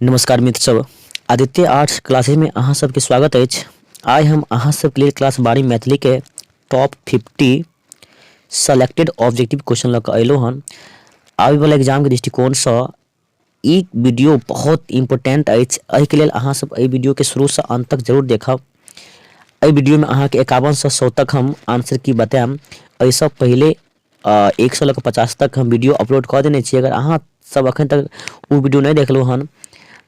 नमस्कार मित्र सब, Aditya arts classes में अहाँ सबके स्वागत अछि। आइ हम अहाँ सबके लिए क्लास 12 मैथिली के टॉप 50 सेलेक्टेड ऑब्जेक्टिव क्वेश्चन लऽ कऽ अयलहुँ हन। आबय वाला एग्जाम के दृष्टिकोणसँ ई वीडियो बहुत इंपोर्टेंट अछि। एहिके लेल अहाँ सब एहि वीडियो के शुरू से अंत तक जरूर देखब। एहि वीडियो में अहाँ के 51 से 100 तक हम आंसर की बताएब। एहिसँ पहले 1 से लऽ कऽ 50 तक हम वीडियो अपलोड कऽ देने छी। अगर अहाँ सब अखन तक वो वीडियो नहीं देखलहुँ हन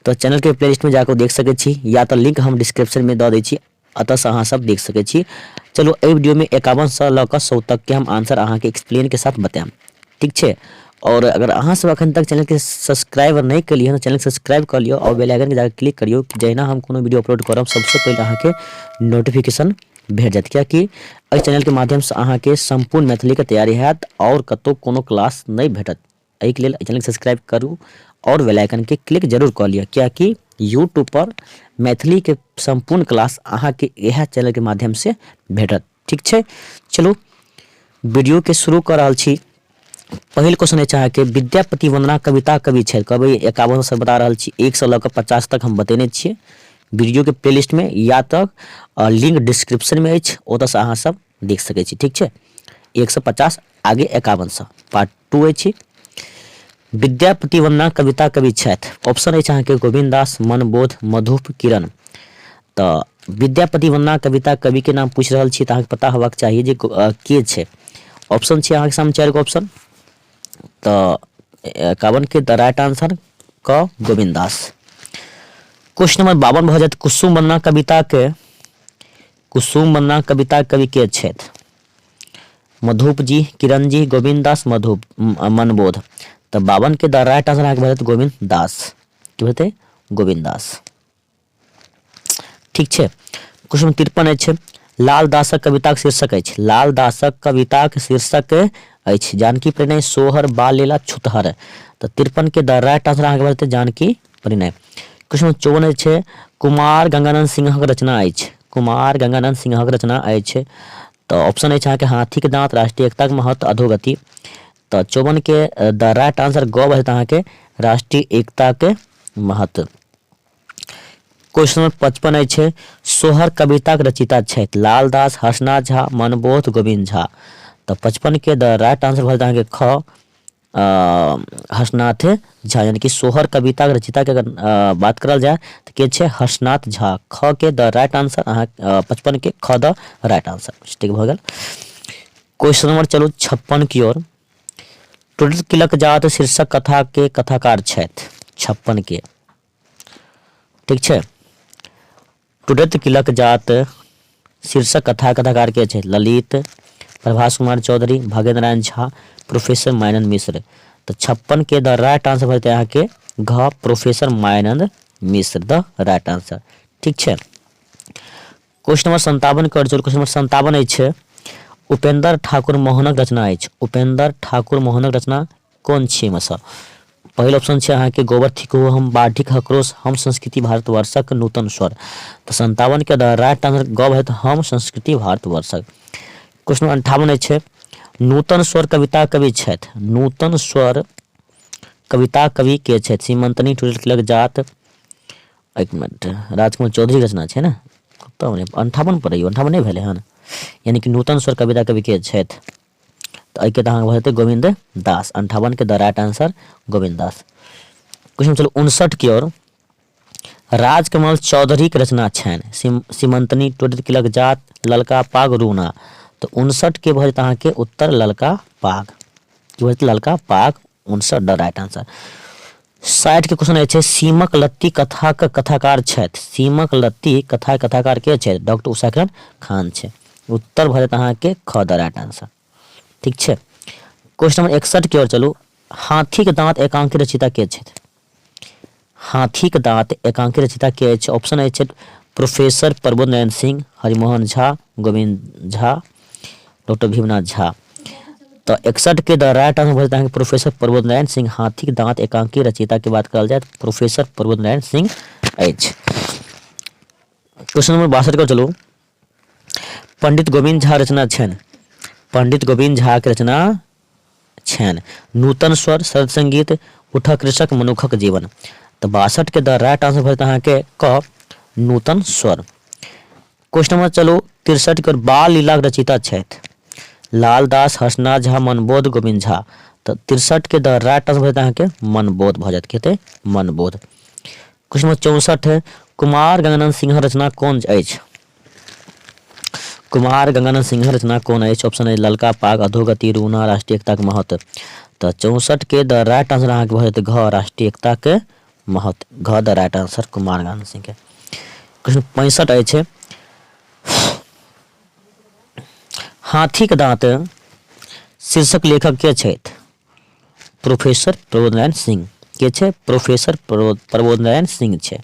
तो चैनल के प्लेलिस्ट में जाकर देख सकते छी, या तो लिंक हम डिस्क्रिप्शन में दऽ दै छी, अतःसँ अहाँ सब देख सकते छी। चलो एहि वीडियो में 51 से लऽ कऽ 100 तक के हम आंसर अहाँ के एक्सप्लेन के साथ बताएब, ठीक छै। और अगर अहाँ सब अखन तक चैनल के सब्सक्राइब नहीं कलिए तो चैनल सब्सक्राइब कर लियो और बेल आइकन के जाकर क्लिक करियो कि जहिना हम कोनो वीडियो अपलोड करब सबसे पहले अहाँ के नोटिफिकेशन भेट जायत। कियाकि एहि चैनल के माध्यम से अहाँ के संपूर्ण मैथिली के तैयारी हैत और कतौ कोनो क्लास नहीं भेटत। एहि के लेल चैनल सब्सक्राइब करू और बेल आइकन के क्लिक जरूर कर लिया, क्योंकि यूट्यूब पर मैथिली के संपूर्ण क्लास अहाँ के यह चैनल के माध्यम से भेटत, ठीक छै। चलो वीडियो के शुरू कर रहल छी। पहिल क्वेश्चन अछि अहाँ के विद्यापति वंदना कविता कवि छै। कवि 51 से बता रहल छी, 1 से लऽ कऽ 50 तक हम बतेने छियै वीडियो के प्लेलिस्ट में, या तक लिंक डिस्क्रिप्शन में अछि, ओतसँ अहाँ सब देख सकै छी, ठीक छै। 1 से 50 आगे 51 से पार्ट 2 अछि। विद्यापति वंदना कविता कवि छथि। ऑप्शन अछि अहाँ के गोविंद दास, मनबोध, मधुप, किरण। तो विद्यापति वंदना कविता कवि के नाम पूछ रहल छी तो अहाँ के पता होबाक चाहिए जे के छै। ऑप्शन छै अहाँ के सामने 4 गो ऑप्शन। तो 51 के द राइट आंसर क गोविंद दास। क्वेश्चन नंबर 52 भऽ जायत कुसुम वंदना कविता कवि के छथि। मधुप जी, किरण जी, गोविंद दास, मधुप, मनबोध। तो 52 के द राइट आंसर अहाँके भऽ गोविंद दास, की हेतै गोविंद दास, ठीक छै। क्वेश्चन 53 अछि लाल दासक कविताक शीर्षक अछि। लाल दासक कविताक शीर्षक अछि जानकी प्रणय, सोहर, बाल लीला, छुतहर। तो 53 के द राइट आंसर अहाँके भऽ जानकी प्रणय। क्वेश्चन 54 अछि कुमार गंगानंद सिंहक रचना अछि। कुमार गंगानंद सिंहक रचना अछि। तो ऑप्शन अछि अहाँके हाथी के दांत, राष्ट्रीय एकताक महत्व, अधोगति। तो 54 के द राइट आंसर ग बहत अहाँ के राष्ट्रीय एकता के महत्व। क्वेश्चन नंबर 55 अछि सोहर कविता के रचिता छथि। लाल दास, हर्षनाथ झा, मनबोध, गोविंद झा। तो 55 के द राइट आंसर भऽ अहाँ के ख हर्षनाथ झा, यानी कि सोहर कविता के रचिता के अगर बात करल जाए तो के छै हर्षनाथ झा। ख के द राइट आंसर अहाँ 55 के ख द राइट आंसर, ठीक भऽ गेल। क्वेश्चन नंबर चलो 56 की ओर। टूटत किलक जात शीर्षक कथा के कथाकार छथि। 56 के, ठीक छै। टूटत किलक जात शीर्षक कथा कथाकार के छथि। ललित, प्रभास कुमार चौधरी, भागेंद्र नारायण झा, प्रोफेसर मायानंद मिश्र। तो 56 के द राइट आंसर भऽ अहाँ के घ professor Mayanand Mishra, the right answer, ठीक छै। क्वेश्चन नंबर 57 कर चल। क्वेश्चन नंबर 57 अछि उपेंद्र ठाकुर मोहनक रचना अछि। उपेंद्र ठाकुर मोहनक रचना कोन छी में सँ। पहिल ऑप्शन छै अहाँ के गोबर थिकहु हम, बाढ़िक आक्रोश, हम संस्कृति भारतवर्षक नूतन स्वर। तो 57 के द राइट आंसर ग है हम संस्कृति भारतवर्षक। क्वेश्चन 58 अछि नूतन स्वर कविता कवि छथि। नूतन स्वर कविता कवि के छथि। सीमंतनी, टूटत किलक जात, एक मिनट, राजकुमार चौधरी रचना छै ना, 58 पर 58 नहीं भेले हन, यानी कि नूतन स्वर कविता कवि के छथि। तो एहि के तऽ अहाँके भऽ गोविंद दास। 58 के the right answer Govind Das. Question चलो 59 की ओर। राजकमल चौधरी के रचना छनि। सीमंतनी, टूटत किलक जात, ललका पाग, रूना। तो 59 के भऽ अहाँ के उत्तर ललका पाग, की भऽ ललका पाग, 59 द राइट आंसर। 60 के क्वेश्चन अछि सीमक लत्ती कथा के कथाकार छथि। सीमक लत्ती कथा कथाकार के छथि। डॉक्टर उषा किरण खान छै। उत्तर भऽ अहाँ के ख द राइट आंसर, ठीक छै। क्वेश्चन नंबर 61 की ओर चलू। हाथी के दांत एकांकी रचिता के छथि। हाथी के दांत एकांकी रचिता के अछि। ऑप्शन अछि प्रोफेसर प्रबोध नारायण सिंह, हरिमोहन झा, गोविंद झा, डॉक्टर भीमनाथ झा। तो 61 के द राइट आंसर भऽ अहाँके प्रोफेसर प्रबोध नारायण सिंह। हाथी के दांत एकांकी रचिता के बात करल जाए प्रोफेसर प्रबोध नारायण सिंह अछि। क्वेश्चन नंबर 62 को चलू। पंडित गोविंद झा रचना छनि। पंडित गोविंद झा के रचना छनि नूतन स्वर, शरद संगीत, उठक कृषक, मनुखक जीवन। तो 62 के द राइट आंसर भरते हैं के क नूतन स्वर। क्वेश्चन नंबर चलो 63 के बाल लीला के रचिता छथि लालदास, हर्षनाथ झा, मनबोध, गोविंद झा। तो 63 के द राइट आंसर भरते हैं के मनबोध भऽ जायत, कहते मनबोध। क्वेश्चन नंबर 64 है कुमार गंगानंद सिंह रचना कौन अछि? कुमार गंगानंद सिंह रचना कौन अछि? ऑप्शन है ललका पाग, अधोगति, रूना, राष्ट्रीय एकता के महत्व। तो 64 के द राइट आंसर अहाँके भऽ जेतै घ राष्ट्रीय एकता के महत्व, घ the right answer Kumar Ganganand Singh के। क्वेश्चन 65 अछि हाथी के दांत शीर्षक लेखक के छथि? प्रोफेसर प्रबोध नारायण सिंह के छै? प्रोफेसर प्रबोध नारायण सिंह छै।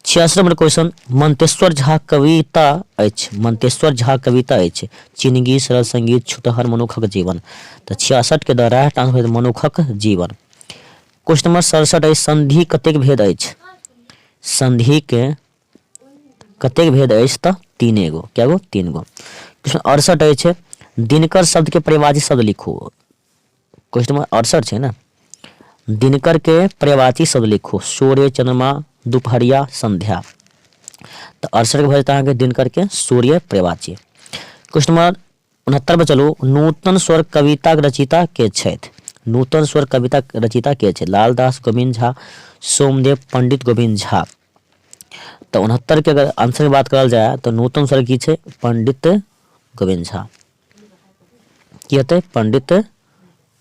66 नंबर क्वेश्चन मंतेश्वर झा कविता अछि? मंतेश्वर झा कविता अछि चिनगी, सरल संगीत, छुतहर, मनुखक जीवन। तो 66 के द राइट आंसर मनुखक जीवन। क्वेश्चन नंबर 67 अछि संधि कतेक भेद अछि? संधि के कतेक भेद अछि? तो 3 गो, क्या गो? 3 गो। क्वेश्चन 68 अछि दिनकर शब्द के पर्यायवाची शब्द लिखू। क्वेश्चन नंबर 68 छै ना, दिनकर के पर्यायवाची शब्द लिखू। सूर्य, चंद्रमा, दोपहरिया, संध्या। तो 68 के भऽ जेतै अहाँके दिनकर के सूर्य पर्यायवाची। क्वेश्चन नंबर 69 पर चलू नूतन स्वर कविता के रचयिता के छथि? नूतन स्वर कविता के रचयिता के छै? लालदास, गोविंद झा, सोमदेव, पंडित गोविंद झा। तो 69 के अगर आंसर की बात करल जाए तो नूतन स्वर की छै? पंडित गोविंद झा। की हेतै? पंडित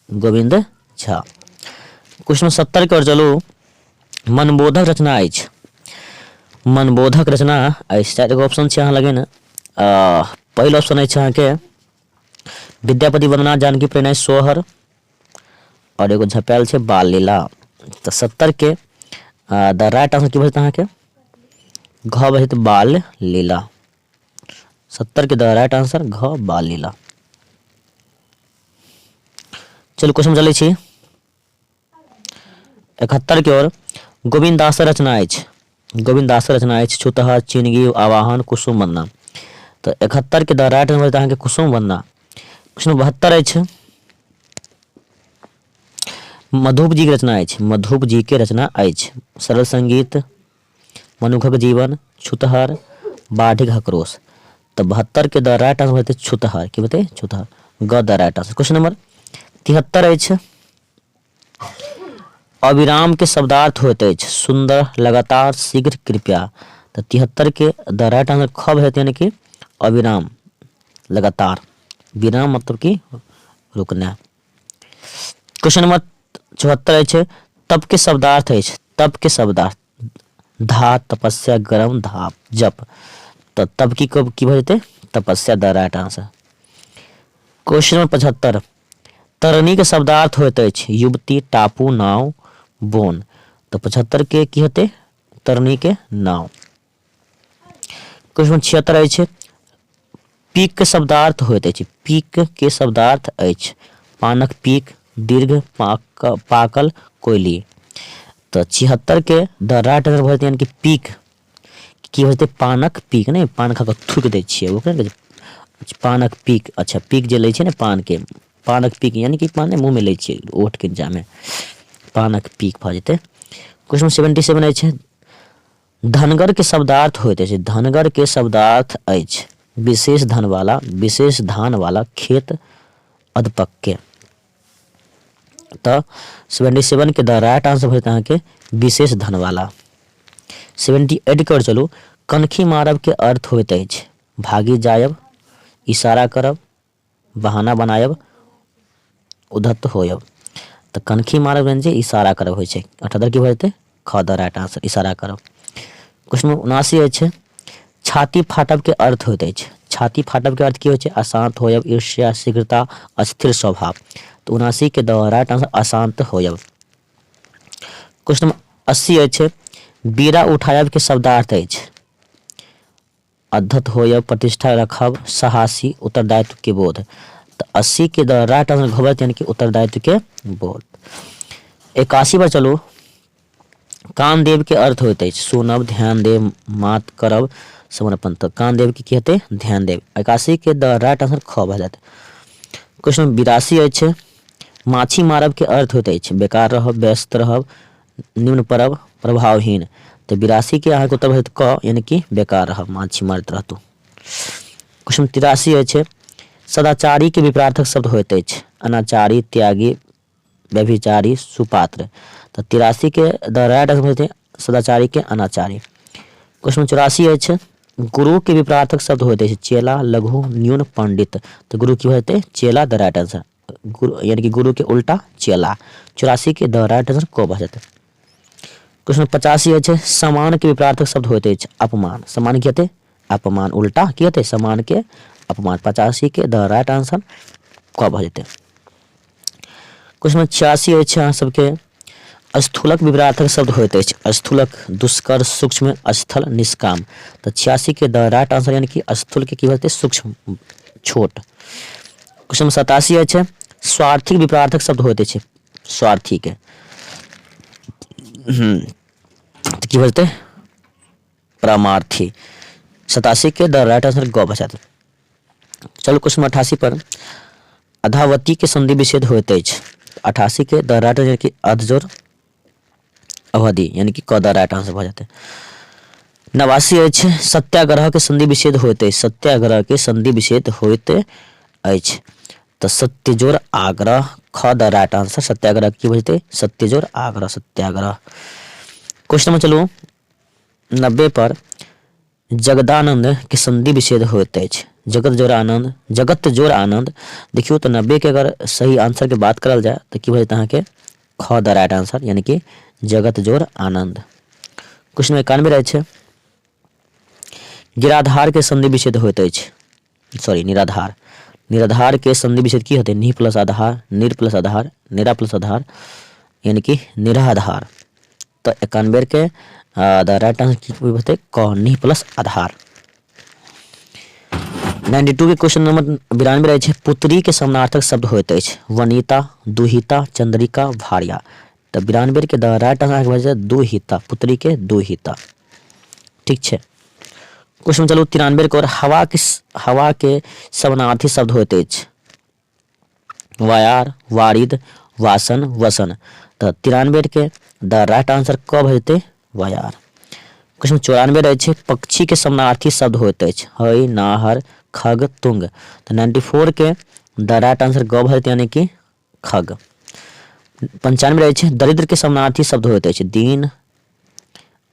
गोविंद झा। क्वेश्चन 70 के ओर चलू मनबोधक रचना अछि? मनबोधक रचना अछि 4 गो ऑप्शन छै अहाँ लगे ने। पहिल ऑप्शन अछि अहाँके विद्यापति वंदना, जानकी प्रणय, सोहर और एगो झपेल छै बाल लीला। तो 70 के द राइट आंसर की भऽ अहाँके घ भऽ बाल लीला। 70 के द राइट आंसर घ बाल लीला। चलो क्वेश्चन चलै छी 71 के ओर गोविंद दास रचना अछि? गोविंद दास रचना अछि छुतहर, चिनगी, आवाहन, कुसुम वंदना। तो 71 के द राइट आंसर अहाँके कुसुम वंदना। क्वेश्चन 72 अछि मधुप जी के रचना अछि? मधुप जी के रचना अछि सरल संगीत, मनुखक जीवन, छुतहर, बाढ़िक आक्रोश। तो 72 के द राइट आंसर होते छुतहर। की बते? छुतहर, ग the right answer. Question number 73 अछि अविराम के शब्दार्थ होइत अछि सुंदर, लगातार, शीघ्र, कृपया। तो 73 के द राइट आंसर ख हेतै यानी कि अविराम, लगातार। विराम मतलब कि रुकना। क्वेश्चन नंबर 74 अछि तप के शब्दार्थ अछि? तप के शब्दार्थ धा, तपस्या, गरम, धाप, जप। तो तप की कब की भऽ जेतै? तपस्या the right answer. Question number 75 तरनी के शब्दार्थ होइत अछि युवती, टापू, नाव, बोन। तो 75 के की हेतै? तरनी के नाव। क्वेश्चन 76 अछि पीक के शब्दार्थ होइत अछि? पीक के शब्दार्थ अछि पानक पीक, दीर्घ, पाकल, कोयली। तो 76 के द राइट आंसर भऽ जेतै यानी कि पीक की होते? पानक पीक। नहीं पान खा के थूक दै छियै ओकरा पानक पीक। अच्छा पीक जे लै छै ने पान के, पानक पीक यानी कि पान मुँह में लै छियै ओठ के नीचा में, पानक पीक भऽ जेतै। क्वेश्चन 77 अछि धनगर के शब्दार्थ होइत अछि? धनगर के शब्दार्थ अछि विशेष धन वाला, विशेष धान वाला, खेत, अधपक्के। तो 77 के द राइट आंसर होइत अहाँके विशेष धन वाला। 78 के ओर चलू कनखी मारब के अर्थ होइत अछि भागी जायब, इशारा करब, बहाना बनायब, उद्धत होयब। तो कनखी मारब यानी जे इशारा करब होइ छै। 78 की भऽ जेतै? ख द राइट आंसर इशारा करब। क्वेश्चन 79 अछि छाती फाटब के अर्थ होइत अछि? छाती फाटब के अर्थ की होइ छै? अशांत होयब, ईर्ष्या, शीघ्रता, अस्थिर स्वभाव। तो 79 के द राइट आंसर अशांत होयब। क्वेश्चन 80 अछि बीड़ा उठायब के शब्दार्थ अछि अद्धत होयब, प्रतिष्ठा रखब, साहसी, उत्तरदायित्व के बोध। तो 80 के द राइट आंसर घबत यानी कि उत्तरदायित्व के बोध। 81 पर चलू कामदेव के अर्थ होइत अछि सुनब, ध्यान देव, मात करब, समर्पण। तो कामदेव की हेतै? ध्यान देव। 81 के द राइट आंसर ख भऽ जायत। क्वेश्चन 82 अछि माछी मारब के अर्थ होइत अछि बेकार रहब, व्यस्त रहब, निम्न परब, प्रभावहीन। तो 82 के अहाँके उत्तर होत क यानी कि बेकार रह माछी मारैत रहतु। क्वेश्चन 83 अछि सदाचारी के विपरीतार्थक शब्द होइत अछि अनाचारी, त्यागी, व्यभिचारी, सुपात्र। तो 83 के द राइट आंसर होते सदाचारी के अनाचारी। क्वेश्चन 84 अछि गुरु के विपरीतार्थक शब्द होइत अछि चेला, लघु, न्यून, पंडित। तो गुरु की होते चेला द राइट आंसर। गुरु यानी कि गुरु के उल्टा चेला। 84 के द राइट आंसर को भऽ जेतै। क्वेश्चन 85 अछि समान के विपरीतार्थक शब्द होइत अछि अपमान। समान की हेतै अपमान, उल्टा की हेतै समान के अपमान। 85 के द राइट आंसर क भऽ जेतै। क्वेश्चन 86 अछि अहाँ सबके स्थूलक विपरीतार्थक शब्द होइत अछि स्थूलक, दुष्कर, सूक्ष्म, स्थल, निष्काम। तो 86 के द राइट आंसर यानी कि स्थूल के की होते सूक्ष्म, छोट। क्वेश्चन 87 अछि स्वार्थी के विपरीतार्थक शब्द होइत अछि स्वार्थी के तो की होते परमार्थी। 87 के द राइट आंसर ग बचा दे। चलो क्वेश्चन 88 पर अधावती के संधि विच्छेद होइत अछि 88 के द राइट यानी कि अधजोड़ अवधि यानी कि क द राइट आंसर भऽ जेतै। 89 अछि सत्याग्रह के संधि विच्छेद होइत अछि सत्याग्रह के संधि विच्छेद होइत अछि तो सत्यजोड़ आग्रह ख द राइट आंसर। सत्याग्रह की होते सत्यजोड़ आग्रह सत्याग्रह। क्वेश्चन में चलू 90 पर जगदानंद के संधि विच्छेद होइत अछि जगत जोड़ आनंद। देखियो तो 90 के अगर सही आंसर के बात करल जाए तो की भऽ जेतै अहाँके ख द राइट आंसर यानी कि जगत जोड़ आनंद। क्वेश्चन 91 रहै छै गिराधार के संधि विच्छेद होइत अछि सॉरी निराधार। निराधार के संधि विच्छेद की होते नि प्लस आधार, निर प्लस आधार, निरा प्लस आधार यानी कि निराधार। तो 91 के द राइट आंसर की होते क नि प्लस आधार। 92 के क्वेश्चन नंबर 92 रहै छै पुत्री के समानार्थक शब्द होइत अछि वनिता, दुहिता, चंद्रिका, भार्या। तो 92 के द राइट आंसर भऽ जेतै दुहिता पुत्री के दुहिता। ठीक छै। क्वेश्चन चलू 93 के और हवा के समानार्थी शब्द होइत अछि वायार, वारिद, वासन, वसन। तो 93 के द राइट आंसर क भऽ जेतै वायार। क्वेश्चन 94 रहै छै पक्षी के समानार्थी शब्द होइत अछि हय, नाहर, खग, तुंग। तो 94 के द राइट आंसर ग भऽ जेतै यानी कि खग। 95 रहै छै दरिद्र के समानार्थी शब्द होइत अछि दीन,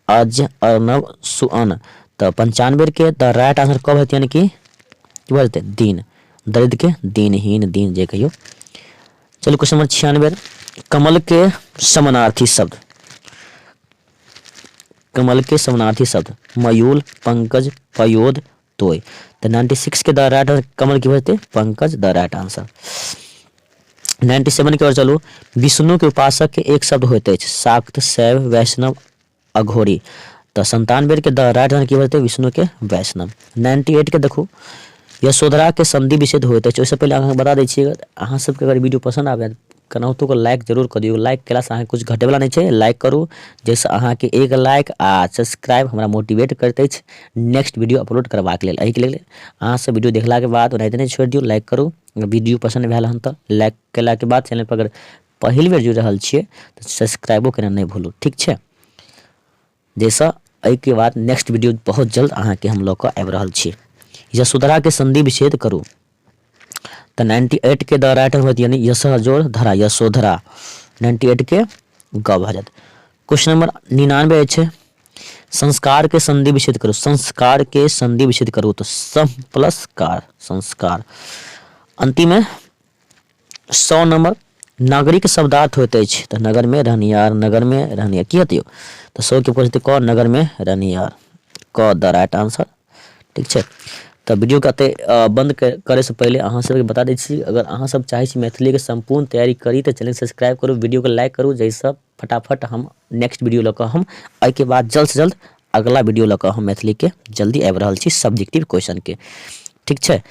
अज, अर्णव, सुअन। तो 95 के द राइट आंसर क भऽ जेतै यानी कि भऽ जेतै दीन। दरिद्र के दीनहीन, दीन जे कहियो। चलो क्वेश्चन नंबर 96 कमल के समानार्थी शब्द मयूल, पंकज, पयोद, तोय। तो 96 के द राइट आंसर कमल की होते पंकज द राइट आंसर। 97 की ओर चलू विष्णु के उपासक के एक शब्द होते अछि शाक्त, शैव, वैष्णव, अघोरी। तो 97 के द राइट आंसर की होते विष्णु के वैष्णव। 98 के देखू यशोधरा के संधि विच्छेद होइत अछि। ओहिसँ पहिले अहाँके बता दै छियै अहाँ सबके अगर वीडियो पसंद आबै केनाहितो के लाइक जरूर कर दियौ। लाइक केलासँ अहाँके कुछ घटे वाला नहीं छै, लाइक करू जाहिसँ अहाँके एक लाइक आ सब्सक्राइब हमरा मोटिवेट करैत अछि नेक्स्ट वीडियो अपलोड करबाक लेल। एहिके लेल अहाँ सब वीडियो देखलाके बाद ओनाहिते नहीं छोड़ि दियौ, लाइक करू। अगर वीडियो पसंद भेल हन तऽ लाइक केलाके बाद चैनल पर अगर पहिल बेर जुड़ि रहल छियै तऽ सब्सक्राइबो करना नहीं भूलू ठीक छै। जाहिसँ एहिके बाद नेक्स्ट वीडियो बहुत जल्द अहाँके हम लऽ कऽ आबि रहल छी। यशोधरा के संधि विच्छेद करू तो 98 के द राइट आंसर यानी यश जोड़ धरा यशोधरा। 98 के ग भऽ जायत। क्वेश्चन नंबर 99 छै संस्कार के संधि विच्छेद करू। संस्कार के संधि विच्छेद करू तो सम प्लस कार संस्कार। अंतिम में 100 नंबर नागरिक शब्दार्थ होइत अछि तो नगर में रहनियार की हेतै तो 100 के पूछते क नगर में रहनियार क द राइट आंसर। ठीक छै। तो वीडियो के बंद करे से पहले अहाँ सबके बता दै छी अगर अहाँ सब चाहै छी मैथिली के संपूर्ण तैयारी करी तो चैनल सब्सक्राइब करू, वीडियो को लाइक करू जाहिसँ फटाफट हम नेक्स्ट वीडियो लऽ कऽ हम एहिके बाद जल्द से जल्द अगला वीडियो लऽ कऽ हम मैथिली के जल्दी आबि रहल छी सब्जेक्टिव क्वेश्चन के। ठीक छै।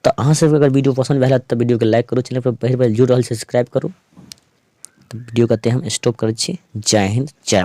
तो अहाँ सबके अगर वीडियो पसंद भेल तऽ वीडियो के लाइक करू, चैनल पर पहिल बेर जुड़ि रहल छी सब्सक्राइब करू। तो वीडियो के हम स्टॉप करै छी। जय हिंद जय